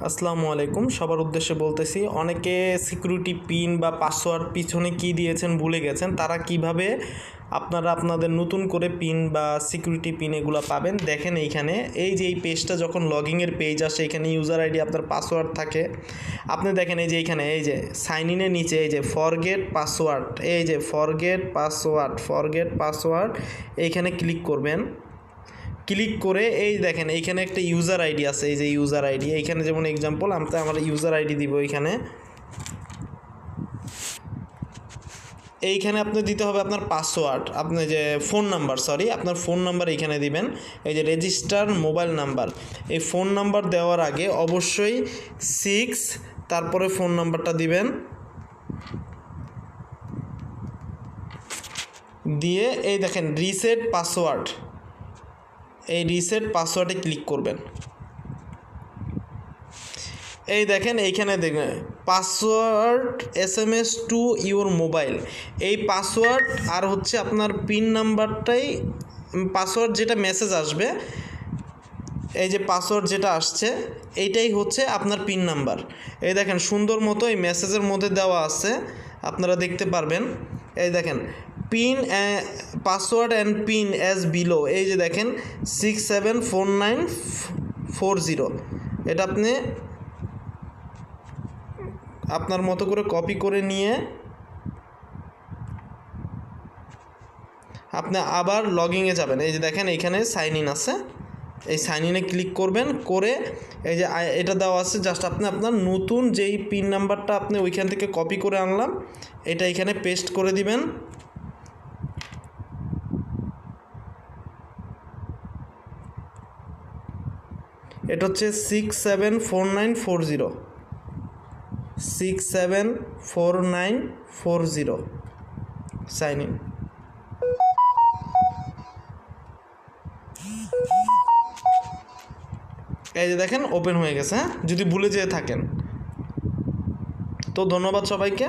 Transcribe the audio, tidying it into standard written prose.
আসসালামু আলাইকুম। সবার উদ্দেশ্যে বলতেছি, অনেকে সিকিউরিটি পিন বা পাসওয়ার্ড পিছনে কি দিয়েছেন ভুলে গেছেন। তারা কিভাবে আপনারা আপনাদের নতুন করে পিন বা সিকিউরিটি পিন এগুলো পাবেন দেখেন। এইখানে এই যে এই পেজটা যখন লগইনের পেজ আসে, এখানে ইউজার আইডি আপনার পাসওয়ার্ড থাকে। আপনি দেখেন এই যে এইখানে এই যে সাইন ইনের নিচে এই যে ফরগেট পাসওয়ার্ড, এই যে ফরগেট পাসওয়ার্ড এইখানে ক্লিক করবেন। ক্লিক করে এই দেখেন এইখানে একটা ইউজার আইডি আছে, এই যে ইউজার আইডি। এইখানে যেমন এক্সাম্পল আমার ইউজার আইডি দিব। এইখানে আপনি দিতে হবে আপনার পাসওয়ার্ড, আপনি যে ফোন নাম্বার, আপনার ফোন নাম্বার এইখানে দিবেন। এই যে রেজিস্টার মোবাইল নাম্বার, এই ফোন নাম্বার দেওয়ার আগে অবশ্যই 6 তারপরে ফোন নাম্বারটা দিবেন, দিয়ে এই দেখেন রিসেট পাসওয়ার্ড, এই রিসেট পাসওয়ার্ডে ক্লিক করবেন। এই দেখেন এইখানে দেখবেন password SMS to your mobile, এই পাসওয়ার্ড আর হচ্ছে আপনার পিন নাম্বারটাই পাসওয়ার্ড, যেটা মেসেজ আসবে এই যে পাসওয়ার্ড যেটা আসছে এইটাই হচ্ছে আপনার পিন নাম্বার। এই দেখেন সুন্দর মতো এই মেসেজের মধ্যে দেওয়া আছে, আপনারা দেখতে পারবেন। এই দেখেন pin password and pin as below, এই যে দেখেন 674940, এটা আপনি আপনার মতো করে কপি করে নিয়ে আপনি আবার লগইনে যাবেন। এই যে দেখেন এইখানে সাইন ইন আছে, এই সাইন ইনে ক্লিক করবেন। করে এই যে এটা দেওয়া আছে, জাস্ট আপনি আপনার নতুন যেই পিন নাম্বারটা আপনি ওইখান থেকে কপি করে আনলাম এটা এখানে পেস্ট করে দিবেন। এটা হচ্ছে 674940 সাইন ইন। এই যে দেখেন ওপেন হয়ে গেছে। যদি ভুলে যেয়ে থাকেন তো ধন্যবাদ সবাইকে।